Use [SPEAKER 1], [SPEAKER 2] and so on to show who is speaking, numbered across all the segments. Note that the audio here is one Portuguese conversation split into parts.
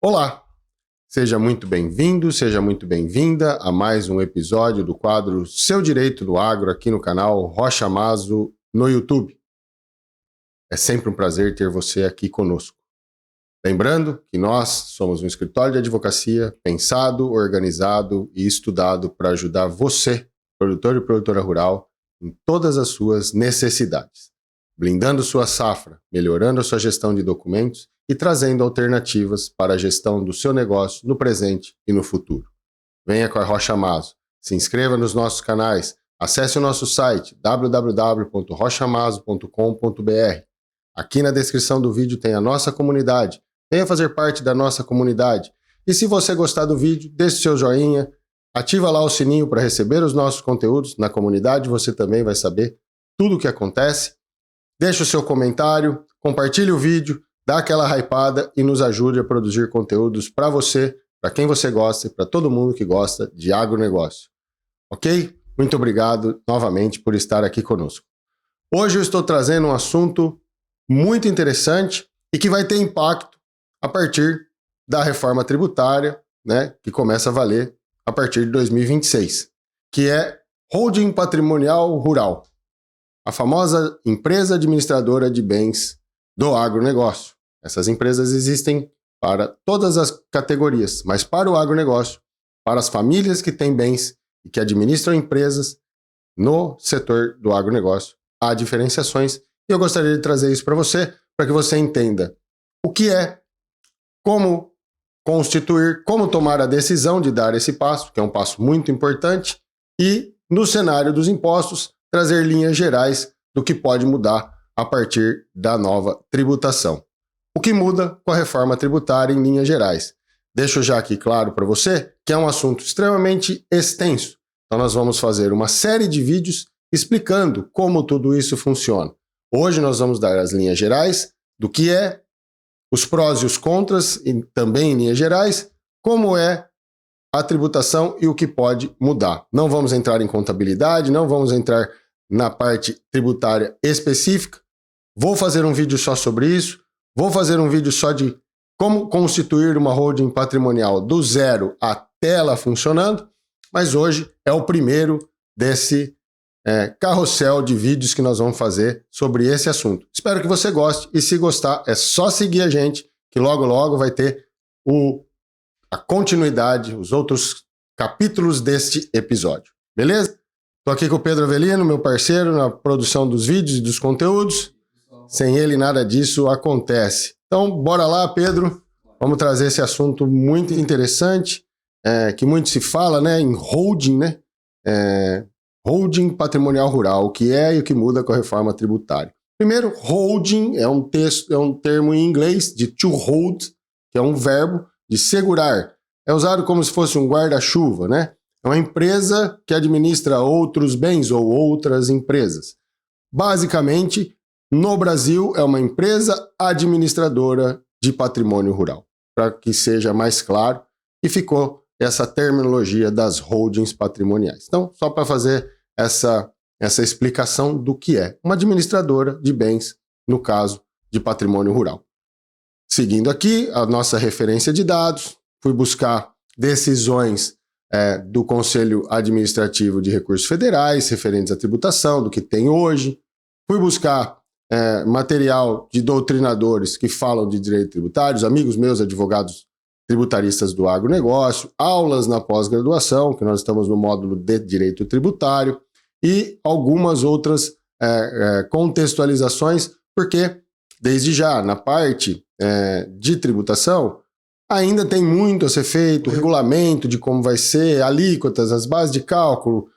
[SPEAKER 1] Olá, seja muito bem-vindo, seja muito bem-vinda a mais um episódio do quadro Seu Direito do Agro aqui no canal Rocha Mazo no YouTube. É sempre um prazer ter você aqui conosco. Lembrando que nós somos um escritório de advocacia pensado, organizado e estudado para ajudar você, produtor e produtora rural, em todas as suas necessidades, blindando sua safra, melhorando a sua gestão de documentos e trazendo alternativas para a gestão do seu negócio no presente e no futuro. Venha com a Rocha Mazo, se inscreva nos nossos canais, acesse o nosso site www.rochamazo.com.br. Aqui na descrição do vídeo tem a nossa comunidade. Venha fazer parte da nossa comunidade. E se você gostar do vídeo, deixe seu joinha, ativa lá o sininho para receber os nossos conteúdos. Na comunidade você também vai saber tudo o que acontece. Deixe o seu comentário, compartilhe o vídeo, dá aquela hypada e nos ajude a produzir conteúdos para você, para quem você gosta e para todo mundo que gosta de agronegócio. Ok? Muito obrigado novamente por estar aqui conosco. Hoje eu estou trazendo um assunto muito interessante e que vai ter impacto a partir da reforma tributária, né, que começa a valer a partir de 2026, que é holding patrimonial rural, a famosa empresa administradora de bens do agronegócio. Essas empresas existem para todas as categorias, mas para o agronegócio, para as famílias que têm bens e que administram empresas no setor do agronegócio, há diferenciações e eu gostaria de trazer isso para que você entenda o que é, como constituir, como tomar a decisão de dar esse passo, que é um passo muito importante, e no cenário dos impostos, trazer linhas gerais do que pode mudar a partir da nova tributação. O que muda com a reforma tributária em linhas gerais? Deixo já aqui claro para você que é um assunto extremamente extenso. Então nós vamos fazer uma série de vídeos explicando como tudo isso funciona. Hoje nós vamos dar as linhas gerais do que é, os prós e os contras, e também em linhas gerais, como é a tributação e o que pode mudar. Não vamos entrar em contabilidade, não vamos entrar na parte tributária específica. Vou fazer um vídeo só sobre isso, vou fazer um vídeo só de como constituir uma holding patrimonial do zero até ela funcionando, mas hoje é o primeiro desse carrossel de vídeos que nós vamos fazer sobre esse assunto. Espero que você goste e se gostar é só seguir a gente que logo logo vai ter a continuidade, os outros capítulos deste episódio. Beleza? Estou aqui com o Pedro Avelino, meu parceiro na produção dos vídeos e dos conteúdos. Sem ele nada disso acontece. Então bora lá, Pedro. Vamos trazer esse assunto muito interessante, que muito se fala, né, em holding, né? Holding patrimonial rural, o que é e o que muda com a reforma tributária. Primeiro, holding é um termo em inglês de to hold, que é um verbo de segurar. É usado como se fosse um guarda-chuva, né? É uma empresa que administra outros bens ou outras empresas. Basicamente, no Brasil, é uma empresa administradora de patrimônio rural, para que seja mais claro, e ficou essa terminologia das holdings patrimoniais. Então, só para fazer essa explicação do que é uma administradora de bens, no caso de patrimônio rural. Seguindo aqui a nossa referência de dados, fui buscar decisões do Conselho Administrativo de Recursos Federais referentes à tributação, do que tem hoje. Fui buscar material de doutrinadores que falam de direito tributário, amigos meus advogados tributaristas do agronegócio, aulas na pós-graduação, que nós estamos no módulo de direito tributário, e algumas outras contextualizações, porque desde já, na parte de tributação, ainda tem muito a ser feito, o regulamento de como vai ser, alíquotas, as bases de cálculo,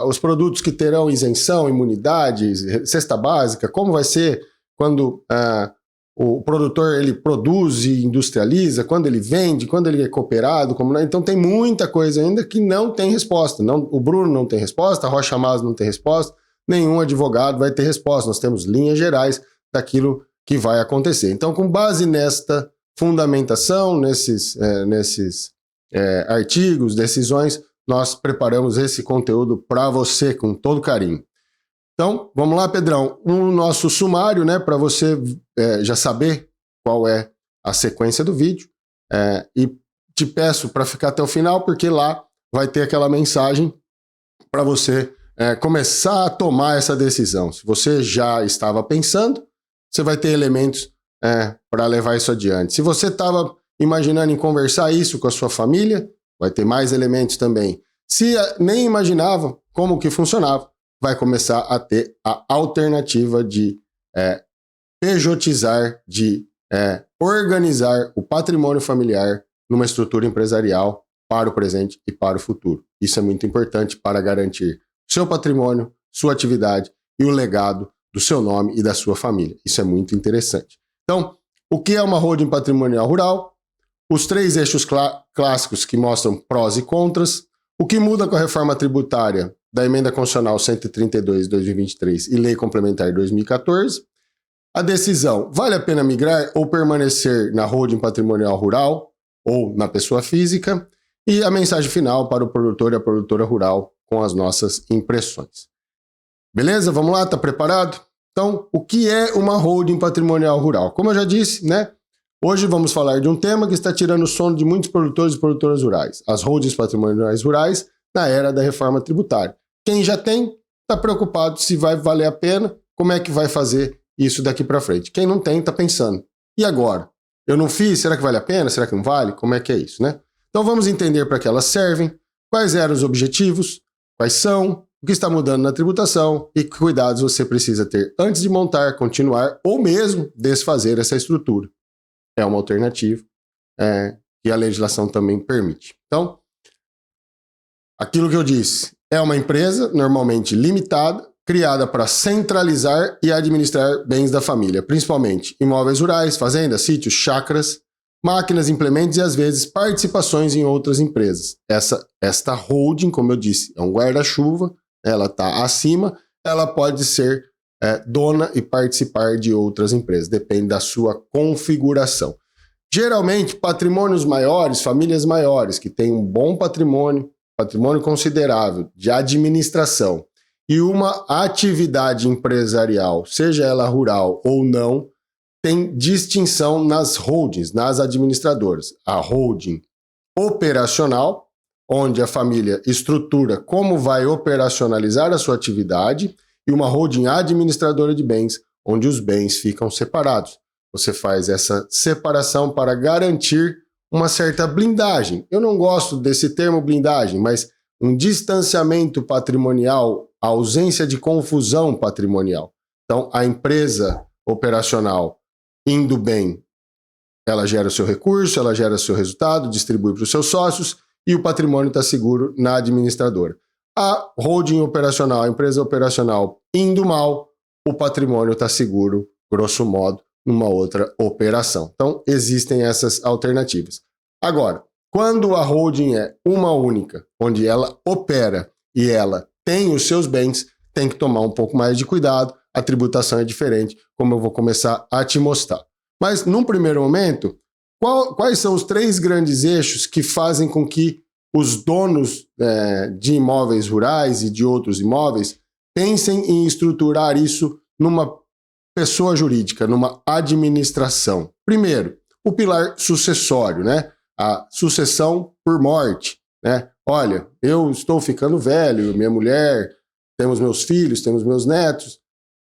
[SPEAKER 1] os produtos que terão isenção, imunidade, cesta básica, como vai ser quando o produtor ele produz e industrializa, quando ele vende, quando ele é cooperado, como não. Então tem muita coisa ainda que não tem resposta. Não, o Bruno não tem resposta, a Rocha Mazo não tem resposta, nenhum advogado vai ter resposta. Nós temos linhas gerais daquilo que vai acontecer. Então, com base nesta fundamentação, nesses artigos, decisões, nós preparamos esse conteúdo para você com todo carinho. Então, vamos lá, Pedrão. O nosso sumário, né, para você já saber qual é a sequência do vídeo. e te peço para ficar até o final, porque lá vai ter aquela mensagem para você começar a tomar essa decisão. Se você já estava pensando, você vai ter elementos para levar isso adiante. Se você estava imaginando em conversar isso com a sua família, vai ter mais elementos também. Se nem imaginava como que funcionava, vai começar a ter a alternativa de pejotizar, de organizar o patrimônio familiar numa estrutura empresarial para o presente e para o futuro. Isso é muito importante para garantir seu patrimônio, sua atividade e o legado do seu nome e da sua família. Isso é muito interessante. Então, o que é uma holding patrimonial rural? Os 3 eixos clássicos que mostram prós e contras. O que muda com a reforma tributária da Emenda Constitucional 132 de 2023 e Lei Complementar 2014. A decisão, vale a pena migrar ou permanecer na holding patrimonial rural ou na pessoa física? E a mensagem final para o produtor e a produtora rural com as nossas impressões. Beleza? Vamos lá? Tá preparado? Então, o que é uma holding patrimonial rural? Como eu já disse, né? Hoje vamos falar de um tema que está tirando o sono de muitos produtores e produtoras rurais. As holdings patrimoniais rurais na era da reforma tributária. Quem já tem, está preocupado se vai valer a pena, como é que vai fazer isso daqui para frente. Quem não tem, está pensando. E agora? Eu não fiz, será que vale a pena? Será que não vale? Como é que é isso, né? Então vamos entender para que elas servem, quais eram os objetivos, quais são, o que está mudando na tributação e que cuidados você precisa ter antes de montar, continuar ou mesmo desfazer essa estrutura. É uma alternativa que a legislação também permite. Então, aquilo que eu disse, é uma empresa normalmente limitada, criada para centralizar e administrar bens da família, principalmente imóveis rurais, fazendas, sítios, chácaras, máquinas, implementos e, às vezes, participações em outras empresas. Esta holding, como eu disse, é um guarda-chuva, ela está acima, ela pode ser dona e participar de outras empresas, depende da sua configuração. Geralmente, patrimônios maiores, famílias maiores, que têm um bom patrimônio considerável de administração e uma atividade empresarial, seja ela rural ou não, tem distinção nas holdings, nas administradoras. A holding operacional, onde a família estrutura como vai operacionalizar a sua atividade, e uma holding administradora de bens, onde os bens ficam separados. Você faz essa separação para garantir uma certa blindagem. Eu não gosto desse termo blindagem, mas um distanciamento patrimonial, a ausência de confusão patrimonial. Então, a empresa operacional indo bem, ela gera o seu recurso, ela gera o seu resultado, distribui para os seus sócios e o patrimônio está seguro na administradora. A holding operacional, a empresa operacional indo mal, o patrimônio está seguro, grosso modo, numa outra operação. Então, existem essas alternativas. Agora, quando a holding é uma única, onde ela opera e ela tem os seus bens, tem que tomar um pouco mais de cuidado, a tributação é diferente, como eu vou começar a te mostrar. Mas, num primeiro momento, quais são os 3 grandes eixos que fazem com que os donos de imóveis rurais e de outros imóveis pensem em estruturar isso numa pessoa jurídica, numa administração? Primeiro, o pilar sucessório, né? A sucessão por morte, né? Olha, eu estou ficando velho, minha mulher, temos meus filhos, temos meus netos.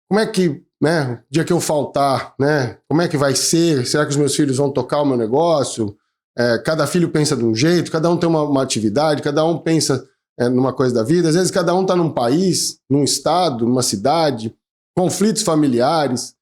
[SPEAKER 1] Como é que, né, o dia que eu faltar, né? Como é que vai ser? Será que os meus filhos vão tocar o meu negócio? Cada filho pensa de um jeito, cada um tem uma atividade, cada um pensa numa coisa da vida. Às vezes cada um está num país, num estado, numa cidade, conflitos familiares,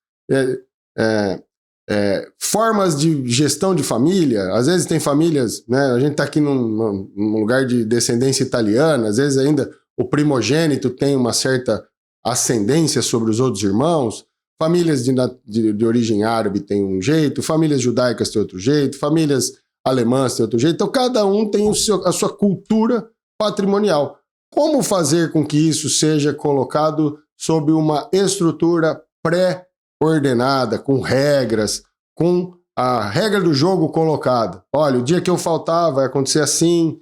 [SPEAKER 1] formas de gestão de família. Às vezes tem famílias, né, a gente está aqui num lugar de descendência italiana, às vezes ainda o primogênito tem uma certa ascendência sobre os outros irmãos. Famílias de origem árabe têm um jeito, famílias judaicas têm outro jeito, famílias alemãs têm outro jeito. Então cada um tem a sua cultura patrimonial. Como fazer com que isso seja colocado sob uma estrutura pré-ordenada, com regras, com a regra do jogo colocada? Olha, o dia que eu faltar vai acontecer assim,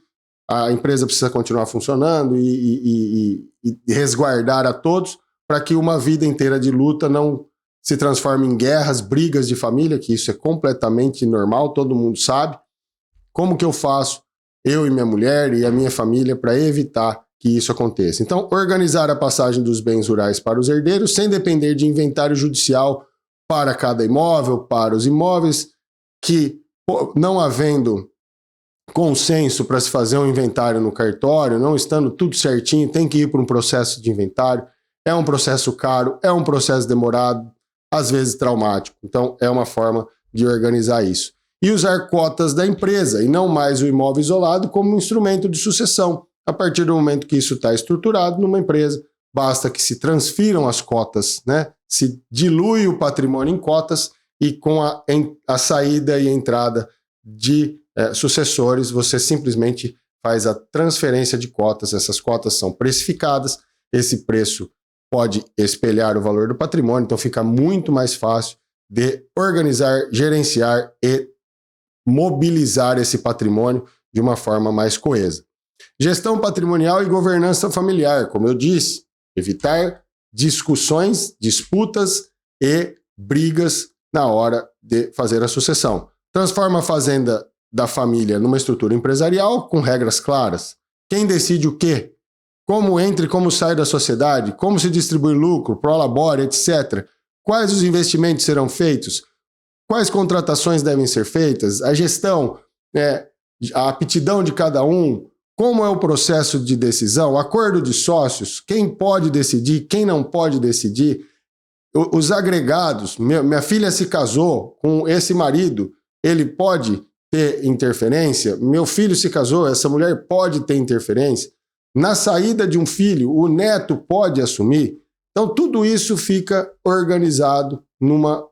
[SPEAKER 1] a empresa precisa continuar funcionando e resguardar a todos para que uma vida inteira de luta não se transforme em guerras, brigas de família, que isso é completamente normal, todo mundo sabe. Como que eu faço, eu e minha mulher e a minha família, para evitar que isso aconteça? Então, organizar a passagem dos bens rurais para os herdeiros sem depender de inventário judicial para cada imóvel, para os imóveis, que não havendo consenso para se fazer um inventário no cartório, não estando tudo certinho, tem que ir para um processo de inventário. É um processo caro, é um processo demorado, às vezes traumático. Então, é uma forma de organizar isso. E usar cotas da empresa, e não mais o imóvel isolado, como um instrumento de sucessão. A partir do momento que isso está estruturado numa empresa, basta que se transfiram as cotas, né? Se dilui o patrimônio em cotas, e com a saída e entrada de sucessores, você simplesmente faz a transferência de cotas. Essas cotas são precificadas, esse preço pode espelhar o valor do patrimônio, então fica muito mais fácil de organizar, gerenciar e mobilizar esse patrimônio de uma forma mais coesa. Gestão patrimonial e governança familiar, como eu disse, evitar discussões, disputas e brigas na hora de fazer a sucessão. Transforma a fazenda da família numa estrutura empresarial com regras claras. Quem decide o quê? Como entra e como sai da sociedade? Como se distribui lucro, prolabore, etc. Quais os investimentos serão feitos? Quais contratações devem ser feitas? A gestão, a aptidão de cada um, como é o processo de decisão, acordo de sócios, quem pode decidir, quem não pode decidir, os agregados, minha filha se casou com esse marido, ele pode ter interferência? Meu filho se casou, essa mulher pode ter interferência? Na saída de um filho, o neto pode assumir? Então, tudo isso fica organizado numa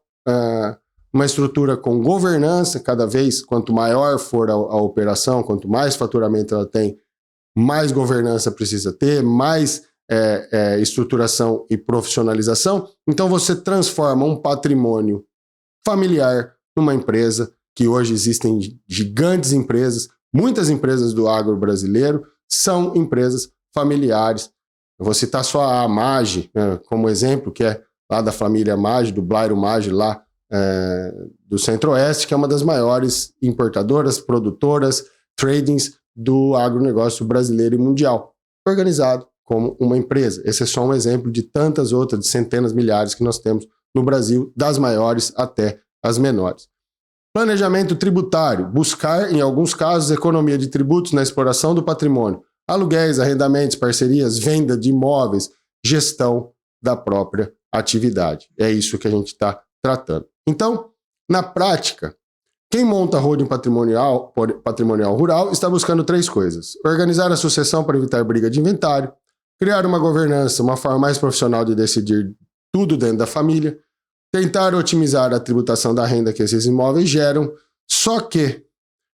[SPEAKER 1] uma estrutura com governança. Cada vez, quanto maior for a operação, quanto mais faturamento ela tem, mais governança precisa ter, mais estruturação e profissionalização. Então você transforma um patrimônio familiar numa empresa, que hoje existem gigantes empresas, muitas empresas do agro brasileiro são empresas familiares. Eu vou citar só a Maggi, como exemplo, que é lá da família Maggi, do Blairo Maggi, lá do Centro-Oeste, que é uma das maiores importadoras, produtoras, tradings do agronegócio brasileiro e mundial, organizado como uma empresa. Esse é só um exemplo de tantas outras, de centenas, milhares que nós temos no Brasil, das maiores até as menores. Planejamento tributário, buscar, em alguns casos, economia de tributos na exploração do patrimônio, aluguéis, arrendamentos, parcerias, venda de imóveis, gestão da própria atividade. É isso que a gente está tratando. Então, na prática, quem monta holding patrimonial rural está buscando 3 coisas: organizar a sucessão para evitar briga de inventário, criar uma governança, uma forma mais profissional de decidir tudo dentro da família, tentar otimizar a tributação da renda que esses imóveis geram, só que,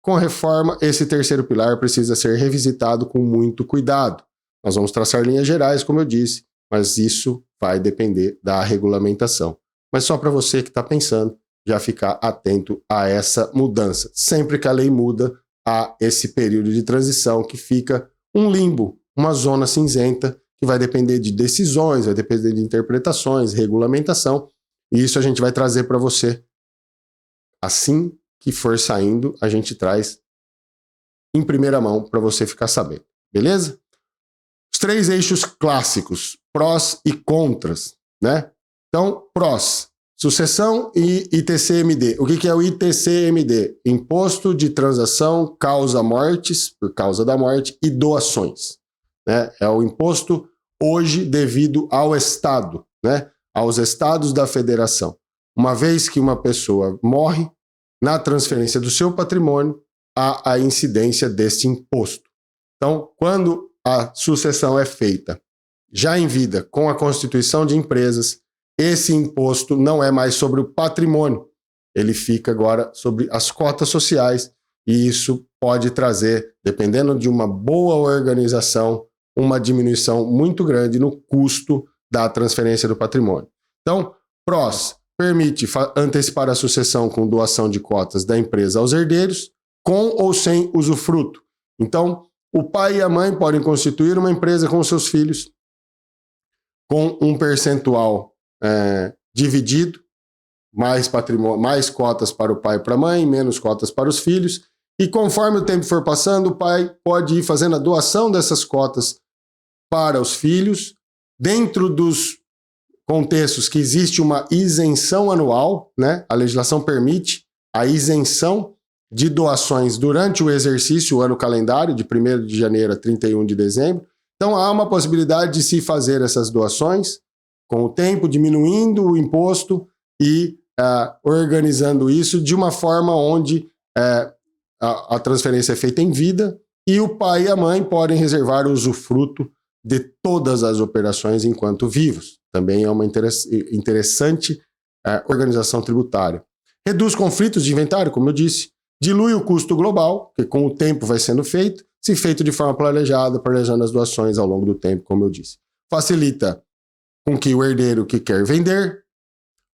[SPEAKER 1] com reforma, esse terceiro pilar precisa ser revisitado com muito cuidado. Nós vamos traçar linhas gerais, como eu disse, mas isso vai depender da regulamentação. Mas só para você que está pensando, já ficar atento a essa mudança. Sempre que a lei muda, há esse período de transição que fica um limbo, uma zona cinzenta, que vai depender de decisões, vai depender de interpretações, regulamentação, e isso a gente vai trazer para você. Assim que for saindo, a gente traz em primeira mão para você ficar sabendo, beleza? Os 3 eixos clássicos, prós e contras, né? Então, prós, sucessão e ITCMD. O que é o ITCMD? Imposto de transação causa mortes, por causa da morte, e doações, né? É o imposto hoje devido ao Estado, né? Aos estados da federação. Uma vez que uma pessoa morre, na transferência do seu patrimônio, há a incidência desse imposto. Então, quando a sucessão é feita já em vida, com a constituição de empresas, esse imposto não é mais sobre o patrimônio, ele fica agora sobre as cotas sociais, e isso pode trazer, dependendo de uma boa organização, uma diminuição muito grande no custo da transferência do patrimônio. Então, prós, permite antecipar a sucessão com doação de cotas da empresa aos herdeiros, com ou sem usufruto. Então, o pai e a mãe podem constituir uma empresa com seus filhos, com um percentual dividido, mais patrimônio, mais cotas para o pai e para a mãe, menos cotas para os filhos, E conforme o tempo for passando, o pai pode ir fazendo a doação dessas cotas para os filhos, dentro dos contextos que existe uma isenção anual, né? A legislação permite a isenção de doações durante o exercício, o ano calendário, de 1º de janeiro a 31 de dezembro. Então, há uma possibilidade de se fazer essas doações, com o tempo, diminuindo o imposto e organizando isso de uma forma onde a transferência é feita em vida e o pai e a mãe podem reservar o usufruto de todas as operações enquanto vivos. Também é uma interessante organização tributária. Reduz conflitos de inventário, como eu disse. Dilui o custo global, que com o tempo vai sendo feito, se feito de forma planejada, planejando as doações ao longo do tempo, como eu disse. Facilita com que o herdeiro que quer vender,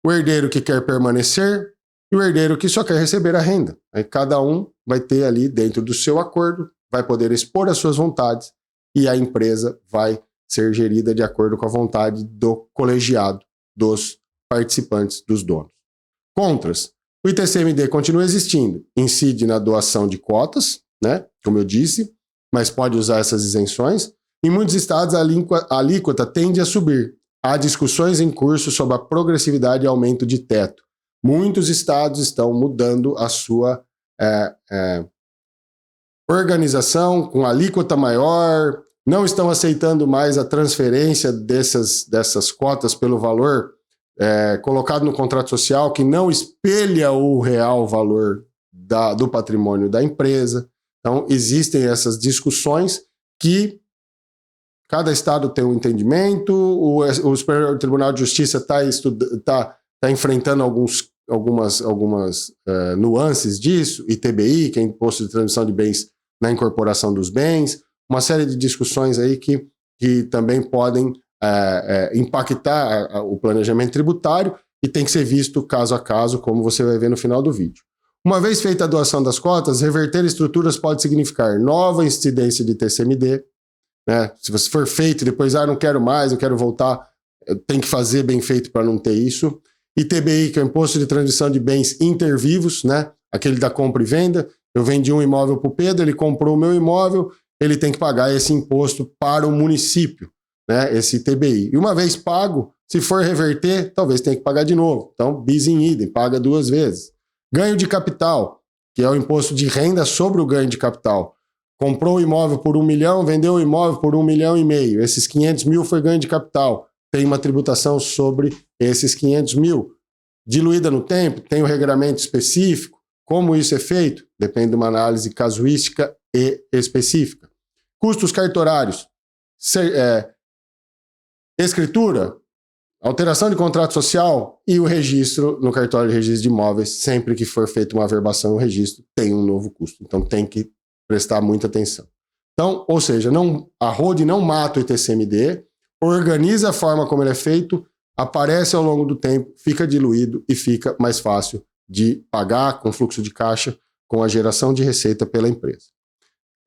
[SPEAKER 1] o herdeiro que quer permanecer e o herdeiro que só quer receber a renda. Aí cada um vai ter ali, dentro do seu acordo, vai poder expor as suas vontades e a empresa vai ser gerida de acordo com a vontade do colegiado, dos participantes, dos donos. Contras. O ITCMD continua existindo, incide na doação de cotas, né, como eu disse, mas pode usar essas isenções. Em muitos estados, a alíquota tende a subir. Há discussões em curso sobre a progressividade e aumento de teto. Muitos estados estão mudando a sua organização com alíquota maior, não estão aceitando mais a transferência dessas cotas pelo valor colocado no contrato social, que não espelha o real valor do patrimônio da empresa. Então, existem essas discussões que cada estado tem um entendimento, o Superior Tribunal de Justiça está enfrentando algumas nuances disso, ITBI, que é Imposto de Transmissão de Bens na Incorporação dos Bens, uma série de discussões aí que também podem impactar o planejamento tributário e tem que ser visto caso a caso, como você vai ver no final do vídeo. Uma vez feita a doação das cotas, reverter estruturas pode significar nova incidência de TCMD, né? Se você for feito e depois, não quero mais, eu quero voltar, tem que fazer bem feito para não ter isso. ITBI, que é o Imposto de Transmissão de Bens Intervivos, né? Aquele da compra e venda. Eu vendi um imóvel para o Pedro, ele comprou o meu imóvel, ele tem que pagar esse imposto para o município, né? Esse ITBI. E uma vez pago, se for reverter, talvez tenha que pagar de novo. Então, bis in idem, paga 2 vezes. Ganho de capital, que é o imposto de renda sobre o ganho de capital. Comprou o imóvel por 1 milhão, vendeu o imóvel por 1,5 milhão. Esses 500 mil foi ganho de capital. Tem uma tributação sobre esses 500 mil. Diluída no tempo, tem um regramento específico. Como isso é feito? Depende de uma análise casuística e específica. Custos cartorários. Escritura, alteração de contrato social e o registro no cartório de registro de imóveis. Sempre que for feita uma averbação, o registro tem um novo custo. Então tem que prestar muita atenção. Então, ou seja, a ROD não mata o ITCMD, organiza a forma como ele é feito, aparece ao longo do tempo, fica diluído e fica mais fácil de pagar com fluxo de caixa, com a geração de receita pela empresa.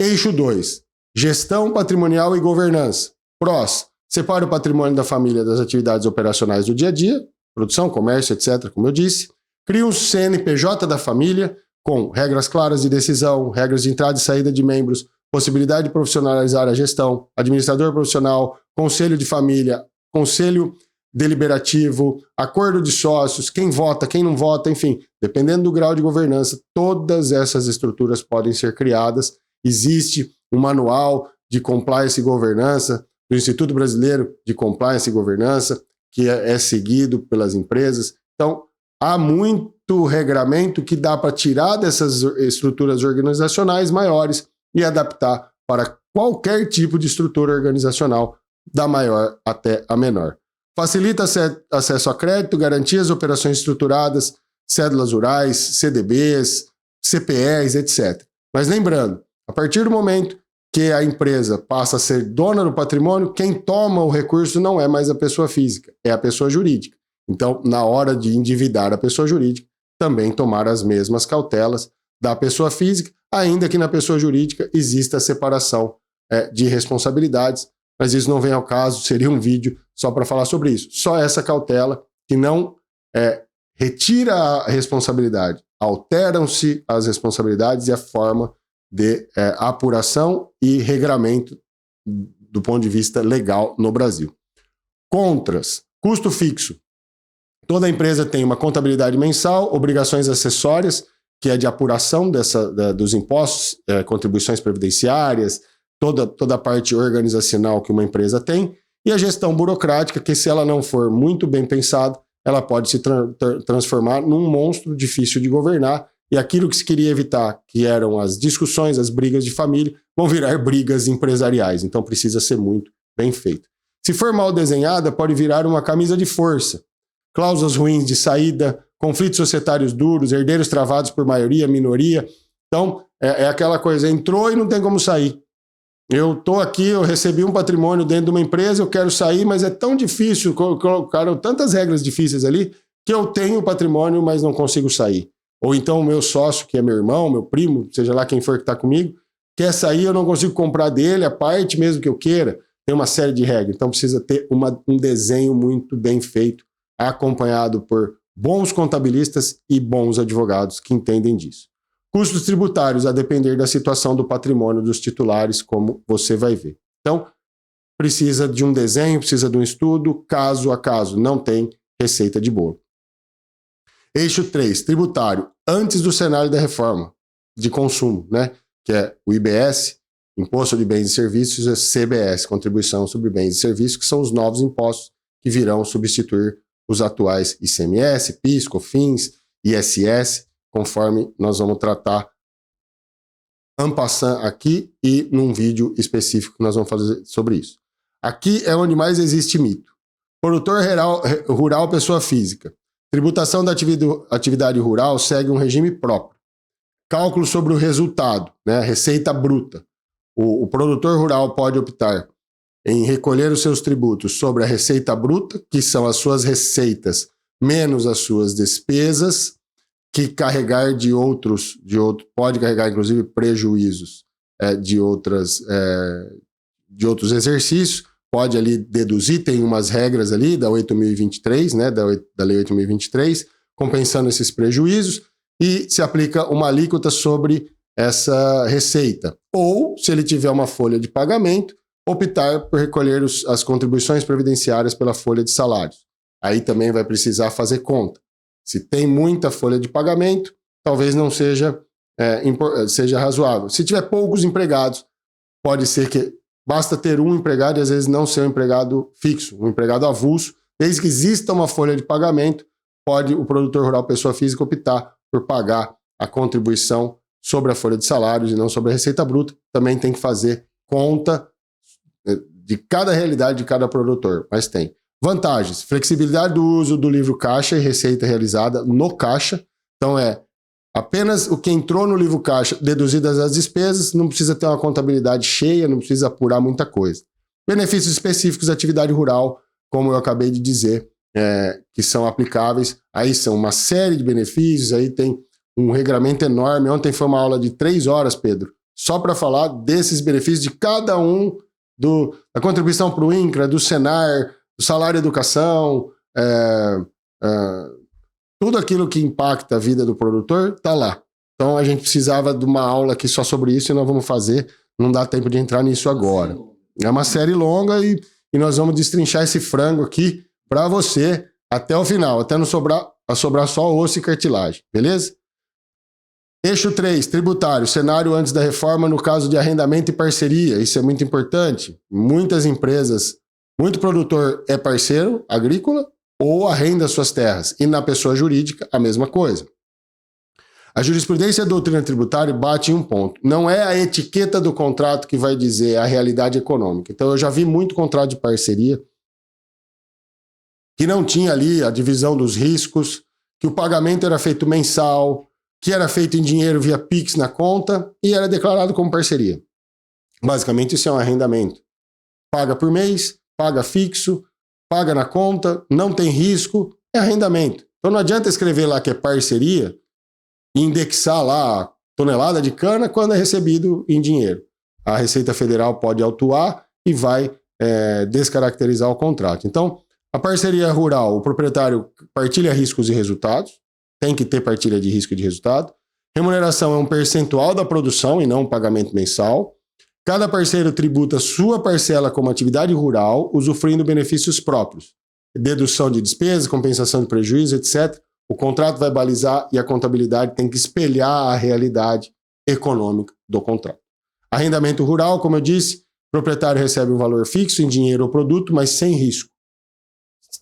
[SPEAKER 1] Eixo 2. Gestão patrimonial e governança. PROS. Separa o patrimônio da família das atividades operacionais do dia a dia, produção, comércio, etc., como eu disse. Cria um CNPJ da família com regras claras de decisão, regras de entrada e saída de membros, possibilidade de profissionalizar a gestão, administrador profissional, conselho de família, conselho deliberativo, acordo de sócios, quem vota, quem não vota, enfim, dependendo do grau de governança, todas essas estruturas podem ser criadas. Existe um manual de compliance e governança do Instituto Brasileiro de Compliance e Governança, que é seguido pelas empresas. Então, há muito regramento que dá para tirar dessas estruturas organizacionais maiores e adaptar para qualquer tipo de estrutura organizacional, da maior até a menor. Facilita acesso a crédito, garantias, operações estruturadas, cédulas rurais, CDBs, CPEs, etc. Mas lembrando, a partir do momento que a empresa passa a ser dona do patrimônio, quem toma o recurso não é mais a pessoa física, é a pessoa jurídica. Então, na hora de endividar a pessoa jurídica, também tomar as mesmas cautelas da pessoa física, ainda que na pessoa jurídica exista a separação de responsabilidades, mas isso não vem ao caso, seria um vídeo só para falar sobre isso. Só essa cautela que não retira a responsabilidade alteram-se as responsabilidades e a forma de apuração e regramento do ponto de vista legal no Brasil. Contras, custo fixo. Toda empresa tem uma contabilidade mensal, obrigações acessórias, que é de apuração dos impostos, contribuições previdenciárias, toda a parte organizacional que uma empresa tem, e a gestão burocrática, que se ela não for muito bem pensada, ela pode se transformar num monstro difícil de governar, e aquilo que se queria evitar, que eram as discussões, as brigas de família, vão virar brigas empresariais, então precisa ser muito bem feito. Se for mal desenhada, pode virar uma camisa de força. Cláusulas ruins de saída, conflitos societários duros, herdeiros travados por maioria, minoria. Então, é aquela coisa, entrou e não tem como sair. Eu estou aqui, eu recebi um patrimônio dentro de uma empresa, eu quero sair, mas é tão difícil, colocaram tantas regras difíceis ali, que eu tenho patrimônio, mas não consigo sair. Ou então o meu sócio, que é meu irmão, meu primo, seja lá quem for que está comigo, quer sair, eu não consigo comprar dele, a parte mesmo que eu queira. Tem uma série de regras, então precisa ter um desenho muito bem feito, acompanhado por bons contabilistas e bons advogados que entendem disso. Custos tributários, a depender da situação do patrimônio dos titulares, como você vai ver. Então, precisa de um desenho, precisa de um estudo, caso a caso, não tem receita de bolo. Eixo 3, tributário, antes do cenário da reforma de consumo, né? Que é o IBS, Imposto de Bens e Serviços, e CBS, Contribuição sobre Bens e Serviços, que são os novos impostos que virão substituir os atuais ICMS, PIS, COFINS, ISS, conforme nós vamos tratar en passant aqui e num vídeo específico que nós vamos fazer sobre isso. Aqui é onde mais existe mito. Produtor rural, pessoa física. Tributação da atividade rural segue um regime próprio. Cálculo sobre o resultado, né? Receita bruta. O produtor rural pode optar em recolher os seus tributos sobre a receita bruta, que são as suas receitas menos as suas despesas, que carregar pode carregar inclusive prejuízos de outros exercícios, pode ali deduzir, tem umas regras ali da 8.023, né, da Lei 8.023, compensando esses prejuízos, e se aplica uma alíquota sobre essa receita. Ou, se ele tiver uma folha de pagamento, optar por recolher as contribuições previdenciárias pela folha de salários. Aí também vai precisar fazer conta. Se tem muita folha de pagamento, talvez não seja razoável. Se tiver poucos empregados, pode ser que basta ter um empregado e às vezes não ser um empregado fixo, um empregado avulso. Desde que exista uma folha de pagamento, pode o produtor rural, pessoa física, optar por pagar a contribuição sobre a folha de salários e não sobre a receita bruta. Também tem que fazer conta de cada realidade de cada produtor, mas tem. Vantagens: flexibilidade do uso do livro caixa e receita realizada no caixa. Então apenas o que entrou no livro caixa, deduzidas as despesas, não precisa ter uma contabilidade cheia, não precisa apurar muita coisa. Benefícios específicos da atividade rural, como eu acabei de dizer, que são aplicáveis. Aí são uma série de benefícios, aí tem um regramento enorme. Ontem foi uma aula de 3 horas, Pedro, só para falar desses benefícios de cada um, da contribuição para o INCRA, do Senar, do salário educação, tudo aquilo que impacta a vida do produtor está lá. Então a gente precisava de uma aula aqui só sobre isso e nós vamos fazer, não dá tempo de entrar nisso agora. É uma série longa e nós vamos destrinchar esse frango aqui para você até o final, até não sobrar só osso e cartilagem, beleza? Eixo 3, tributário, cenário antes da reforma no caso de arrendamento e parceria. Isso é muito importante. Muitas empresas, muito produtor é parceiro agrícola ou arrenda suas terras. E na pessoa jurídica, a mesma coisa. A jurisprudência e a doutrina tributária bate em um ponto. Não é a etiqueta do contrato que vai dizer a realidade econômica. Então eu já vi muito contrato de parceria que não tinha ali a divisão dos riscos, que o pagamento era feito mensal, que era feito em dinheiro via Pix na conta e era declarado como parceria. Basicamente isso é um arrendamento. Paga por mês, paga fixo, paga na conta, não tem risco, é arrendamento. Então não adianta escrever lá que é parceria e indexar lá a tonelada de cana quando é recebido em dinheiro. A Receita Federal pode autuar e vai descaracterizar o contrato. Então, a parceria rural, o proprietário partilha riscos e resultados, tem que ter partilha de risco e de resultado. Remuneração é um percentual da produção e não um pagamento mensal. Cada parceiro tributa sua parcela como atividade rural, usufruindo benefícios próprios. Dedução de despesas, compensação de prejuízo, etc. O contrato vai balizar e a contabilidade tem que espelhar a realidade econômica do contrato. Arrendamento rural, como eu disse, o proprietário recebe um valor fixo em dinheiro ou produto, mas sem risco.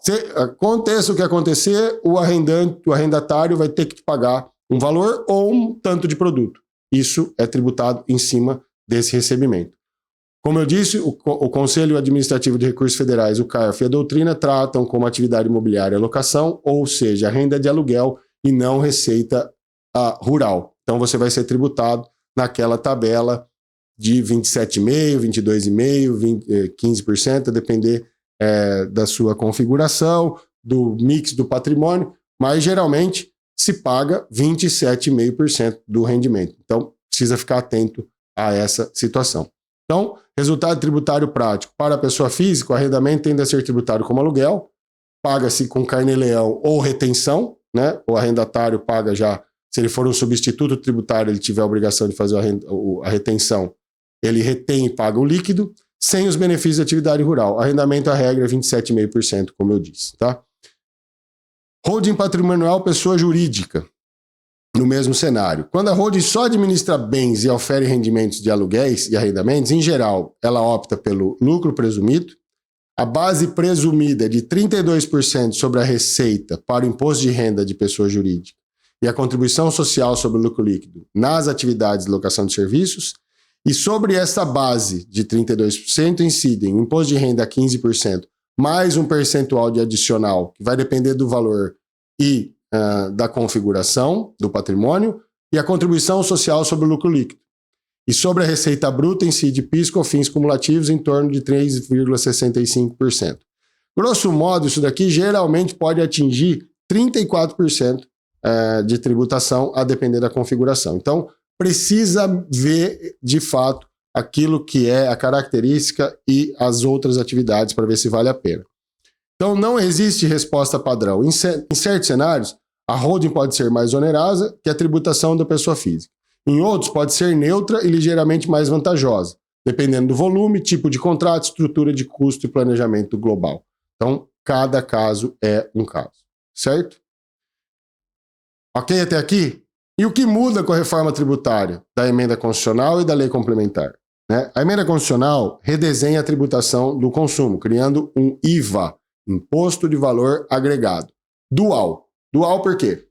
[SPEAKER 1] Se aconteça o que acontecer, o arrendatário vai ter que pagar um valor ou um tanto de produto. Isso é tributado em cima desse recebimento. Como eu disse, o Conselho Administrativo de Recursos Federais, o CARF e a doutrina tratam como atividade imobiliária a locação, ou seja, renda de aluguel e não receita rural. Então você vai ser tributado naquela tabela de 27,5%, 22,5%, 15%, a depender da sua configuração, do mix do patrimônio, mas geralmente se paga 27,5% do rendimento. Então precisa ficar atento a essa situação. Então, resultado tributário prático. Para a pessoa física, o arrendamento tende a ser tributário como aluguel, paga-se com carnê-leão ou retenção, né? O arrendatário paga já, se ele for um substituto tributário, ele tiver a obrigação de fazer a retenção, ele retém e paga o líquido, sem os benefícios da atividade rural. Arrendamento, a regra é 27,5%, como eu disse, tá? Holding patrimonial, pessoa jurídica. No mesmo cenário. Quando a holding só administra bens e ofere rendimentos de aluguéis e arrendamentos, em geral, ela opta pelo lucro presumido. A base presumida é de 32% sobre a receita para o imposto de renda de pessoa jurídica e a contribuição social sobre o lucro líquido nas atividades de locação de serviços. E sobre essa base de 32% incidem o imposto de renda a 15%, mais um percentual de adicional, que vai depender do valor e da configuração do patrimônio, e a contribuição social sobre o lucro líquido. E sobre a receita bruta incide PIS e COFINS cumulativos em torno de 3,65%. Grosso modo, isso daqui geralmente pode atingir 34% de tributação, a depender da configuração. Então, precisa ver, de fato, aquilo que é a característica e as outras atividades para ver se vale a pena. Então, não existe resposta padrão. Em certos cenários, a holding pode ser mais onerosa que a tributação da pessoa física. Em outros, pode ser neutra e ligeiramente mais vantajosa, dependendo do volume, tipo de contrato, estrutura de custo e planejamento global. Então, cada caso é um caso, certo? Ok até aqui? E o que muda com a reforma tributária da emenda constitucional e da lei complementar? Né? A emenda constitucional redesenha a tributação do consumo, criando um IVA, Imposto de Valor Agregado, dual. Dual por quê?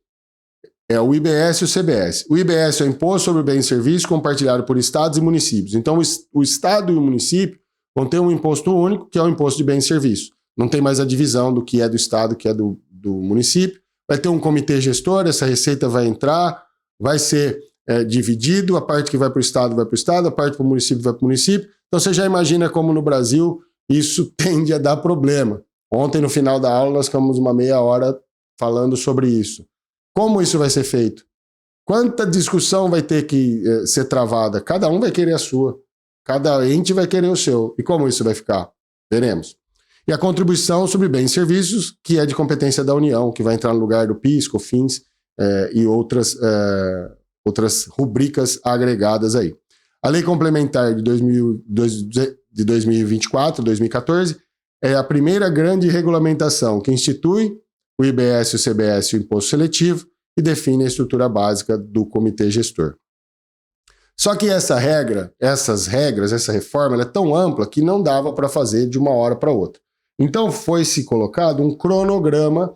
[SPEAKER 1] É o IBS e o CBS. O IBS é o Imposto sobre Bens e Serviços compartilhado por estados e municípios. Então, o estado e o município vão ter um imposto único, que é o Imposto de Bens e Serviços. Não tem mais a divisão do que é do estado, que é do município. Vai ter um comitê gestor, essa receita vai entrar, vai ser dividido, a parte que vai para o estado, a parte para o município vai para o município. Então, você já imagina como no Brasil isso tende a dar problema. Ontem, no final da aula, nós ficamos uma meia hora falando sobre isso. Como isso vai ser feito? Quanta discussão vai ter que ser travada? Cada um vai querer a sua. Cada ente vai querer o seu. E como isso vai ficar? Veremos. E a contribuição sobre bens e serviços, que é de competência da União, que vai entrar no lugar do PIS, COFINS e outras rubricas agregadas aí. A lei complementar de 2024, 2014, é a primeira grande regulamentação que institui o IBS, o CBS e o imposto seletivo e define a estrutura básica do comitê gestor. Só que essa reforma, ela é tão ampla que não dava para fazer de uma hora para outra. Então foi-se colocado um cronograma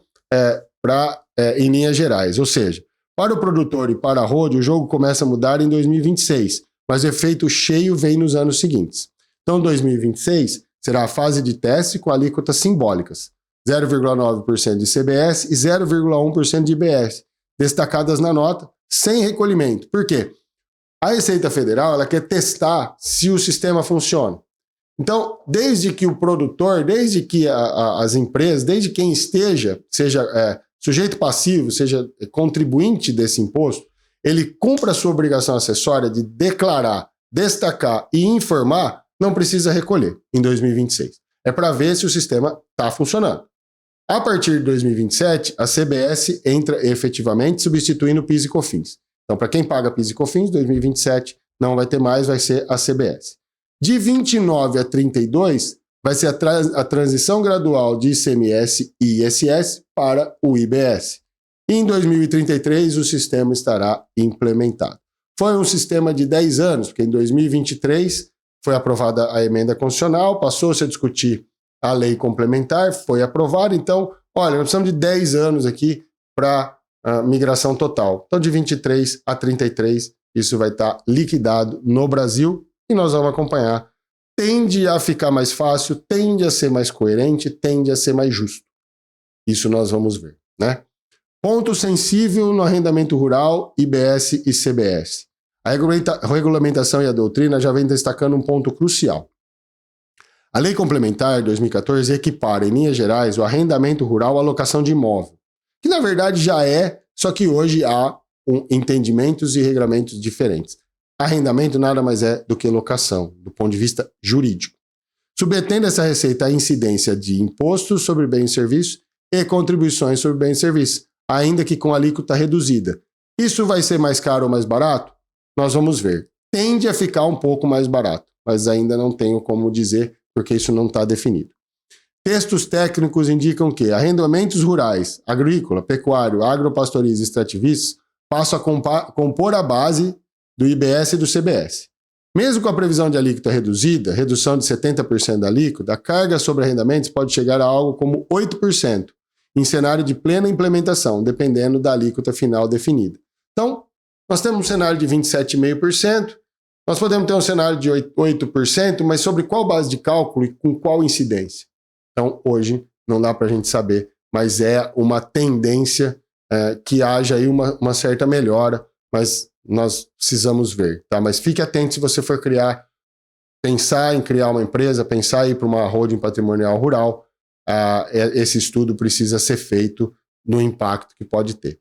[SPEAKER 1] em linhas gerais, ou seja, para o produtor e para a holding, o jogo começa a mudar em 2026, mas o efeito cheio vem nos anos seguintes. Então 2026 será a fase de teste com alíquotas simbólicas, 0,9% de CBS e 0,1% de IBS, destacadas na nota, sem recolhimento. Por quê? A Receita Federal ela quer testar se o sistema funciona. Então, desde que o produtor, desde que as empresas, desde quem esteja, seja sujeito passivo, seja contribuinte desse imposto, ele cumpra a sua obrigação acessória de declarar, destacar e informar, não precisa recolher em 2026. É para ver se o sistema está funcionando. A partir de 2027, a CBS entra efetivamente substituindo o PIS e COFINS. Então, para quem paga PIS e COFINS, 2027 não vai ter mais, vai ser a CBS. De 29 a 32, vai ser a transição gradual de ICMS e ISS para o IBS. E em 2033, o sistema estará implementado. Foi um sistema de 10 anos, porque em 2023 foi aprovada a emenda constitucional, passou-se a discutir a lei complementar, foi aprovada. Então, olha, nós precisamos de 10 anos aqui para migração total. Então, de 23 a 33, isso vai estar liquidado no Brasil e nós vamos acompanhar. Tende a ficar mais fácil, tende a ser mais coerente, tende a ser mais justo. Isso nós vamos ver, né? Ponto sensível no arrendamento rural, IBS e CBS. A regulamentação e a doutrina já vem destacando um ponto crucial. A Lei Complementar de 2014 equipara, em linhas gerais, o arrendamento rural à locação de imóvel, que na verdade já é, só que hoje há entendimentos e regulamentos diferentes. Arrendamento nada mais é do que locação, do ponto de vista jurídico. Submetendo essa receita à incidência de impostos sobre bens e serviços e contribuições sobre bens e serviços, ainda que com alíquota reduzida. Isso vai ser mais caro ou mais barato? Nós vamos ver. Tende a ficar um pouco mais barato, mas ainda não tenho como dizer, porque isso não está definido. Textos técnicos indicam que arrendamentos rurais, agrícola, pecuário, agropastoris e extrativistas passam a compor a base do IBS e do CBS. Mesmo com a previsão de alíquota reduzida, redução de 70% da alíquota, a carga sobre arrendamentos pode chegar a algo como 8%, em cenário de plena implementação, dependendo da alíquota final definida. Então, nós temos um cenário de 27,5%, nós podemos ter um cenário de 8%, mas sobre qual base de cálculo e com qual incidência? Então, hoje, não dá para a gente saber, mas é uma tendência que haja aí uma certa melhora, mas nós precisamos ver, tá? Mas fique atento se você for pensar em criar uma empresa, pensar em ir para uma holding patrimonial rural, esse estudo precisa ser feito no impacto que pode ter.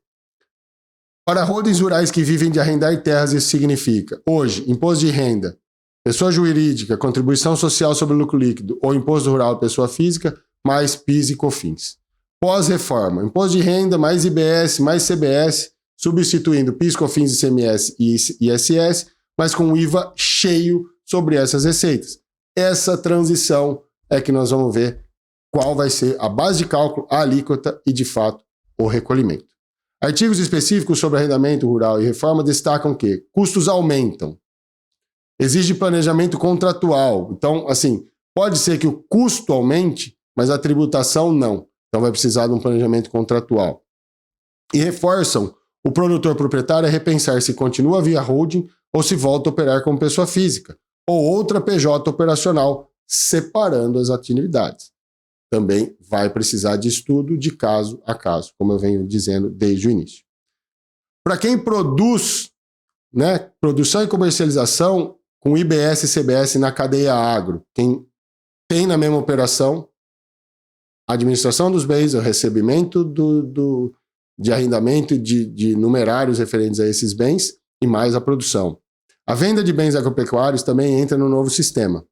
[SPEAKER 1] Para holdings rurais que vivem de arrendar terras, isso significa, hoje, imposto de renda, pessoa jurídica, contribuição social sobre lucro líquido ou imposto rural pessoa física, mais PIS e COFINS. Pós-reforma, imposto de renda, mais IBS, mais CBS, substituindo PIS, COFINS, ICMS e ISS, mas com IVA cheio sobre essas receitas. Essa transição é que nós vamos ver qual vai ser a base de cálculo, a alíquota e, de fato, o recolhimento. Artigos específicos sobre arrendamento rural e reforma destacam que custos aumentam, exige planejamento contratual. Então, assim, pode ser que o custo aumente, mas a tributação não. Então, vai precisar de um planejamento contratual. E reforçam o produtor proprietário a repensar se continua via holding ou se volta a operar como pessoa física, ou outra PJ operacional, separando as atividades. Também vai precisar de estudo de caso a caso, como eu venho dizendo desde o início. Para quem produz, né, produção e comercialização com IBS e CBS na cadeia agro, quem tem na mesma operação a administração dos bens, o recebimento de arrendamento de numerários referentes a esses bens e mais a produção. A venda de bens agropecuários também entra no novo sistema.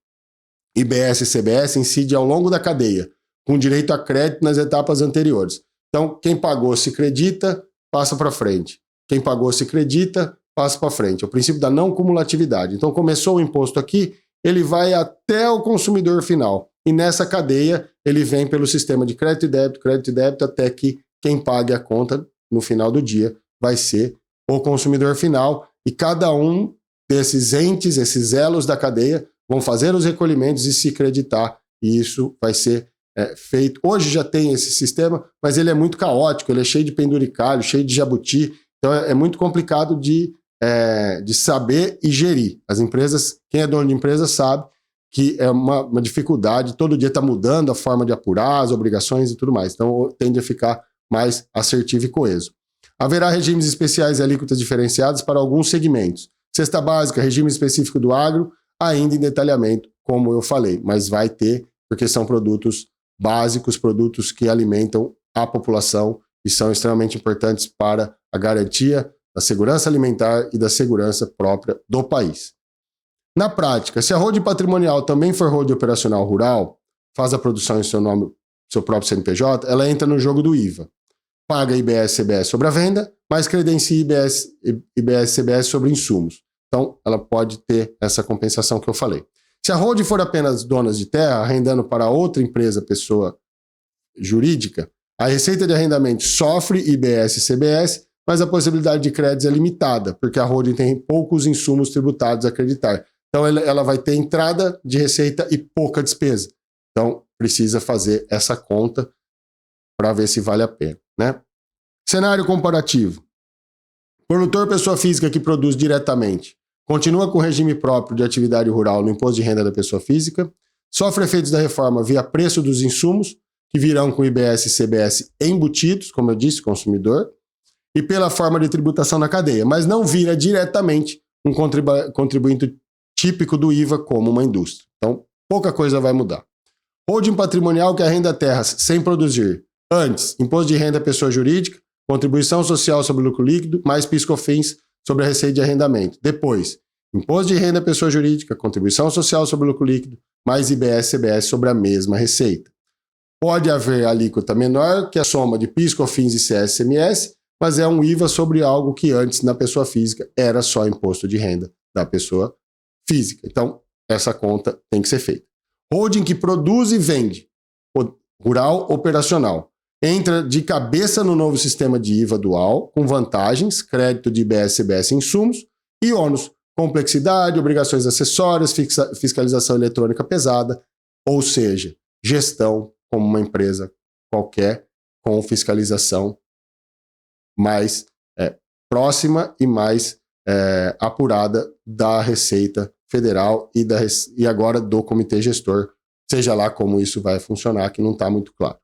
[SPEAKER 1] IBS e CBS incide ao longo da cadeia, com direito a crédito nas etapas anteriores. Então, quem pagou se credita, passa para frente. Quem pagou se credita, passa para frente. É o princípio da não cumulatividade. Então, começou o imposto aqui, ele vai até o consumidor final. E nessa cadeia, ele vem pelo sistema de crédito e débito, até que quem pague a conta no final do dia vai ser o consumidor final. E cada um desses entes, esses elos da cadeia, vão fazer os recolhimentos e se creditar. E isso vai ser feito. Hoje já tem esse sistema, mas ele é muito caótico, ele é cheio de penduricalho, cheio de jabuti, então é muito complicado de saber e gerir. As empresas, quem é dono de empresa sabe que é uma dificuldade, todo dia está mudando a forma de apurar as obrigações e tudo mais, então tende a ficar mais assertivo e coeso. Haverá regimes especiais e alíquotas diferenciadas para alguns segmentos. Cesta básica, regime específico do agro, ainda em detalhamento, como eu falei, mas vai ter, porque são produtos básicos, produtos que alimentam a população e são extremamente importantes para a garantia da segurança alimentar e da segurança própria do país. Na prática, se a holding patrimonial também for holding operacional rural, faz a produção em seu nome seu próprio CNPJ, ela entra no jogo do IVA. Paga IBS, CBS sobre a venda, mas credencia IBS, CBS sobre insumos. Então, ela pode ter essa compensação que eu falei. Se a holding for apenas donas de terra, arrendando para outra empresa, pessoa jurídica, a receita de arrendamento sofre IBS e CBS, mas a possibilidade de créditos é limitada, porque a holding tem poucos insumos tributários a acreditar. Então, ela vai ter entrada de receita e pouca despesa. Então, precisa fazer essa conta para ver se vale a pena, né? Cenário comparativo. Produtor pessoa física que produz diretamente continua com regime próprio de atividade rural no imposto de renda da pessoa física, sofre efeitos da reforma via preço dos insumos, que virão com IBS e CBS embutidos, como eu disse, consumidor, e pela forma de tributação na cadeia, mas não vira diretamente um contribuinte típico do IVA como uma indústria. Então, pouca coisa vai mudar. Holding patrimonial que arrenda terras sem produzir. Antes, imposto de renda à pessoa jurídica, contribuição social sobre o lucro líquido, mais PIS/COFINS sobre a receita de arrendamento. Depois, imposto de renda à pessoa jurídica, contribuição social sobre o lucro líquido, mais IBS e CBS sobre a mesma receita. Pode haver alíquota menor, que é a soma de PIS/COFINS e CS/CMS, mas é um IVA sobre algo que antes, na pessoa física, era só imposto de renda da pessoa física. Então, essa conta tem que ser feita. Holding que produz e vende, rural operacional, entra de cabeça no novo sistema de IVA dual, com vantagens, crédito de IBS, CBS em insumos, e ônus, complexidade, obrigações acessórias, fiscalização eletrônica pesada, ou seja, gestão como uma empresa qualquer, com fiscalização mais próxima e mais apurada da Receita Federal e agora do Comitê Gestor, seja lá como isso vai funcionar, que não está muito claro.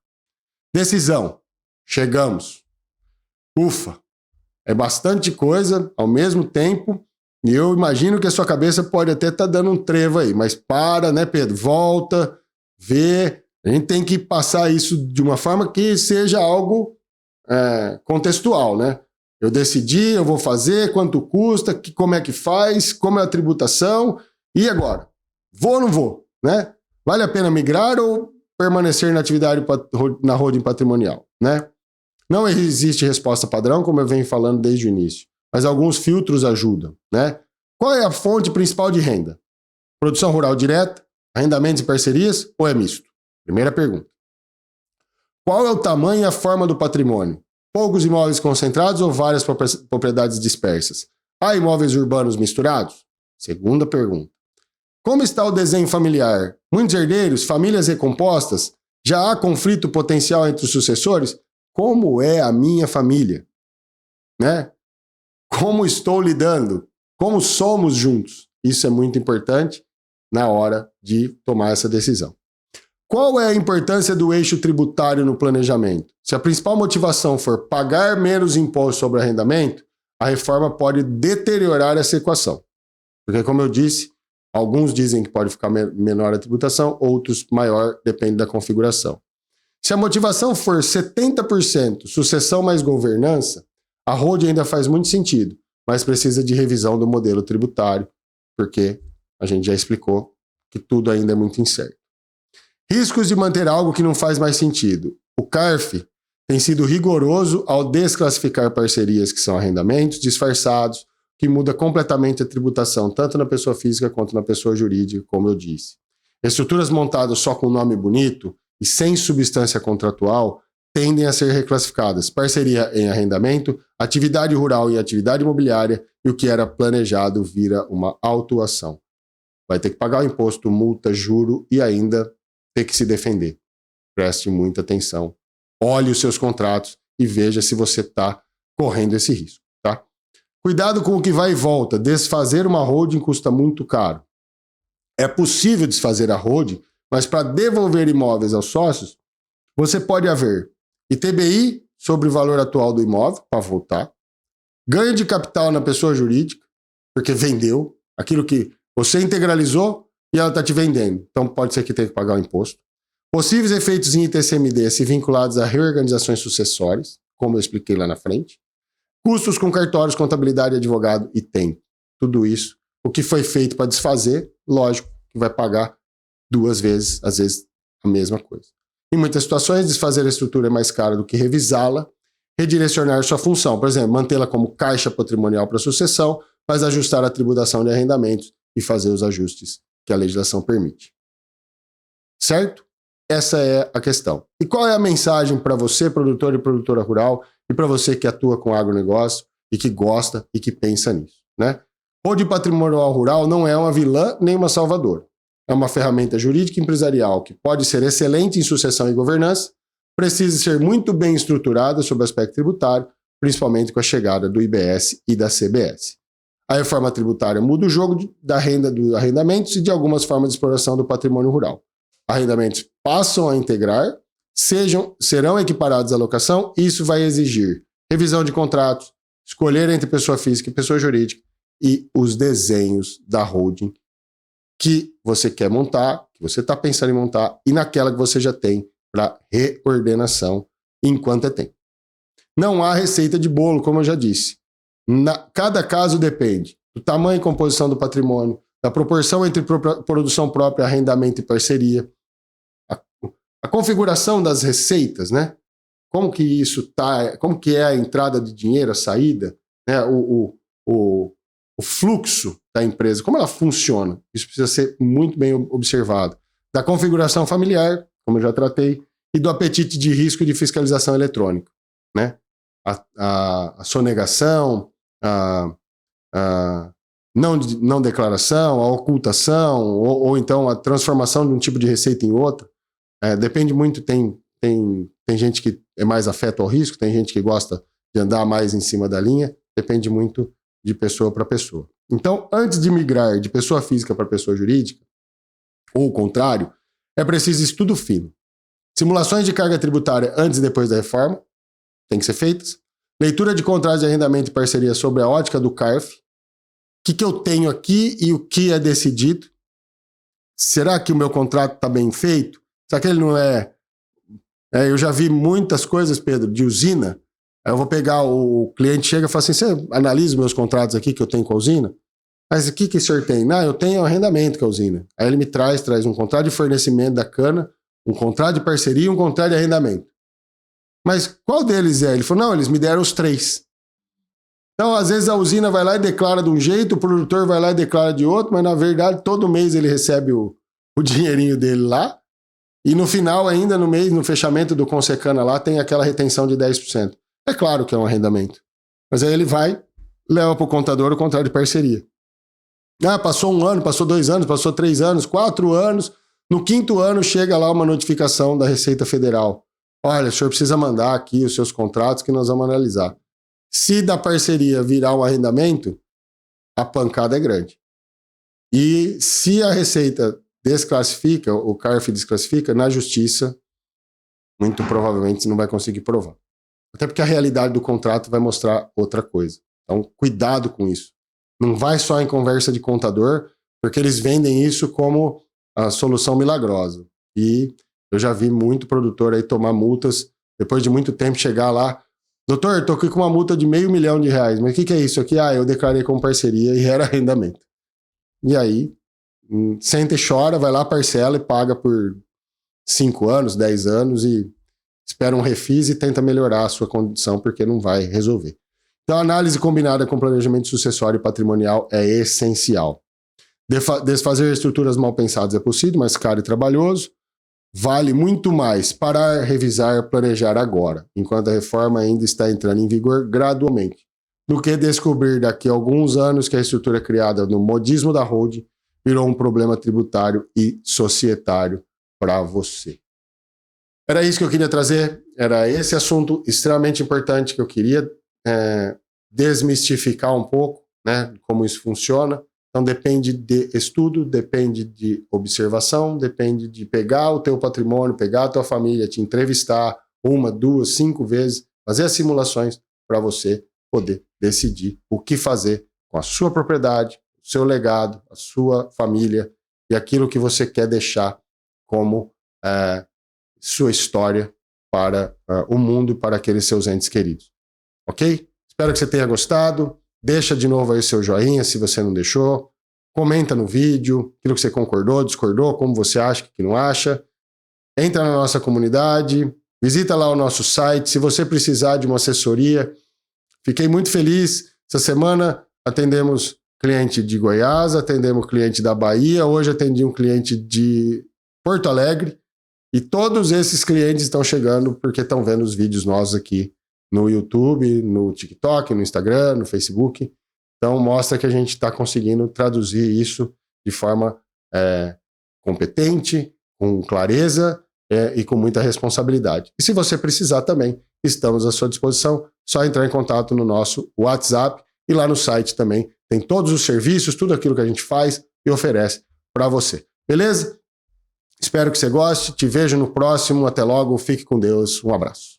[SPEAKER 1] Decisão. Chegamos. Ufa. É bastante coisa ao mesmo tempo e eu imagino que a sua cabeça pode até estar dando um trevo aí, mas para, né, Pedro? Volta, vê. A gente tem que passar isso de uma forma que seja algo contextual, né? Eu decidi, eu vou fazer, quanto custa, como é que faz, como é a tributação, e agora? Vou ou não vou, né? Vale a pena migrar ou permanecer na atividade na holding patrimonial, né? Não existe resposta padrão, como eu venho falando desde o início, mas alguns filtros ajudam, né? Qual é a fonte principal de renda? Produção rural direta, arrendamentos e parcerias ou é misto? Primeira pergunta. Qual é o tamanho e a forma do patrimônio? Poucos imóveis concentrados ou várias propriedades dispersas? Há imóveis urbanos misturados? Segunda pergunta. Como está o desenho familiar? Muitos herdeiros, famílias recompostas? Já há conflito potencial entre os sucessores? Como é a minha família? Né? Como estou lidando? Como somos juntos? Isso é muito importante na hora de tomar essa decisão. Qual é a importância do eixo tributário no planejamento? Se a principal motivação for pagar menos imposto sobre arrendamento, a reforma pode deteriorar essa equação. Porque, como eu disse, alguns dizem que pode ficar menor a tributação, outros maior, depende da configuração. Se a motivação for 70% sucessão mais governança, a holding ainda faz muito sentido, mas precisa de revisão do modelo tributário, porque a gente já explicou que tudo ainda é muito incerto. Riscos de manter algo que não faz mais sentido. O CARF tem sido rigoroso ao desclassificar parcerias que são arrendamentos disfarçados, que muda completamente a tributação, tanto na pessoa física quanto na pessoa jurídica, como eu disse. Estruturas montadas só com nome bonito e sem substância contratual tendem a ser reclassificadas. Parceria em arrendamento, atividade rural e atividade imobiliária, e o que era planejado vira uma autuação. Vai ter que pagar o imposto, multa, juro e ainda ter que se defender. Preste muita atenção. Olhe os seus contratos e veja se você está correndo esse risco. Tá? Cuidado com o que vai e volta. Desfazer uma holding custa muito caro. É possível desfazer a holding, mas para devolver imóveis aos sócios, você pode haver ITBI sobre o valor atual do imóvel, para voltar, ganho de capital na pessoa jurídica, porque vendeu aquilo que você integralizou e ela está te vendendo. Então pode ser que tenha que pagar o imposto. Possíveis efeitos em ITCMD se vinculados a reorganizações sucessórias, como eu expliquei lá na frente. Custos com cartórios, contabilidade, advogado e tempo. Tudo isso. O que foi feito para desfazer, lógico que vai pagar 2 vezes, às vezes, a mesma coisa. Em muitas situações, desfazer a estrutura é mais caro do que revisá-la, redirecionar sua função, por exemplo, mantê-la como caixa patrimonial para sucessão, mas ajustar a tributação de arrendamentos e fazer os ajustes que a legislação permite. Certo? Essa é a questão. E qual é a mensagem para você, produtor e produtora rural, e para você que atua com agronegócio e que gosta e que pensa nisso, né? Holding patrimonial rural não é uma vilã nem uma salvadora. É uma ferramenta jurídica e empresarial que pode ser excelente em sucessão e governança, precisa ser muito bem estruturada sob o aspecto tributário, principalmente com a chegada do IBS e da CBS. A reforma tributária muda o jogo da renda dos arrendamentos e de algumas formas de exploração do patrimônio rural. Arrendamentos passam a integrar, serão equiparados à locação, e isso vai exigir revisão de contratos, escolher entre pessoa física e pessoa jurídica e os desenhos da holding que você quer montar, que você está pensando em montar, e naquela que você já tem para reordenação enquanto é tempo. Não há receita de bolo, como eu já disse. Cada caso depende do tamanho e composição do patrimônio, da proporção entre produção própria, arrendamento e parceria, a configuração das receitas, né? Como que isso tá, como que é a entrada de dinheiro, a saída, né? O fluxo da empresa, como ela funciona. Isso precisa ser muito bem observado. Da configuração familiar, como eu já tratei, e do apetite de risco de fiscalização eletrônica, né? A sonegação, a não declaração, a ocultação, ou então a transformação de um tipo de receita em outra. Depende muito, tem gente que é mais afeto ao risco, tem gente que gosta de andar mais em cima da linha, depende muito de pessoa para pessoa. Então, antes de migrar de pessoa física para pessoa jurídica, ou o contrário, é preciso estudo fino. Simulações de carga tributária antes e depois da reforma têm que ser feitas. Leitura de contratos de arrendamento e parceria sobre a ótica do CARF. O que eu tenho aqui e o que é decidido. Será que o meu contrato está bem feito? Será que ele não é... Eu já vi muitas coisas, Pedro, de usina. Aí eu vou pegar, o cliente chega e fala assim, você analisa os meus contratos aqui que eu tenho com a usina? Mas o que o senhor tem? Não, eu tenho arrendamento com a usina. Aí ele me traz um contrato de fornecimento da cana, um contrato de parceria e um contrato de arrendamento. Mas qual deles é? Ele falou, não, eles me deram os 3. Então, às vezes a usina vai lá e declara de um jeito, o produtor vai lá e declara de outro, mas na verdade todo mês ele recebe o dinheirinho dele lá, e no final ainda, no mês, no fechamento do Consecana lá, tem aquela retenção de 10%. É claro que é um arrendamento. Mas aí ele vai, leva para o contador o contrato de parceria. Passou 1 ano, passou 2 anos, passou 3 anos, 4 anos. No 5º ano chega lá uma notificação da Receita Federal. Olha, o senhor precisa mandar aqui os seus contratos que nós vamos analisar. Se da parceria virar um arrendamento, a pancada é grande. E se a Receita desclassifica, o CARF desclassifica, na justiça, muito provavelmente você não vai conseguir provar. Até porque a realidade do contrato vai mostrar outra coisa. Então, cuidado com isso. Não vai só em conversa de contador, porque eles vendem isso como a solução milagrosa. E eu já vi muito produtor aí tomar multas, depois de muito tempo chegar lá, doutor, tô aqui com uma multa de R$500 mil, mas o que é isso aqui? Eu declarei como parceria e era arrendamento. E aí, senta e chora, vai lá, parcela e paga por 5 anos, 10 anos e espera um refis e tenta melhorar a sua condição, porque não vai resolver. Então, a análise combinada com planejamento sucessório e patrimonial é essencial. Desfazer estruturas mal pensadas é possível, mas caro e trabalhoso. Vale muito mais parar, revisar, planejar agora, enquanto a reforma ainda está entrando em vigor gradualmente, do que descobrir daqui a alguns anos que a estrutura criada no modismo da holding virou um problema tributário e societário para você. Era isso que eu queria trazer, era esse assunto extremamente importante que eu queria desmistificar um pouco, né, como isso funciona. Então depende de estudo, depende de observação, depende de pegar o teu patrimônio, pegar a tua família, te entrevistar 1, 2, 5 vezes, fazer as simulações para você poder decidir o que fazer com a sua propriedade, o seu legado, a sua família e aquilo que você quer deixar como sua história para o mundo e para aqueles seus entes queridos. Ok? Espero que você tenha gostado. Deixa de novo aí seu joinha se você não deixou. Comenta no vídeo aquilo que você concordou, discordou, como você acha, que não acha. entra na nossa comunidade, visita lá o nosso site. Se você precisar de uma assessoria, fiquei muito feliz. Essa semana atendemos cliente de Goiás, atendemos cliente da Bahia, hoje atendi um cliente de Porto Alegre, e todos esses clientes estão chegando porque estão vendo os vídeos nossos aqui no YouTube, no TikTok, no Instagram, no Facebook. Então mostra que a gente está conseguindo traduzir isso de forma competente, com clareza e com muita responsabilidade. E se você precisar também, estamos à sua disposição, só entrar em contato no nosso WhatsApp, e lá no site também tem todos os serviços, tudo aquilo que a gente faz e oferece para você. Beleza? Espero que você goste, te vejo no próximo, até logo, fique com Deus, um abraço.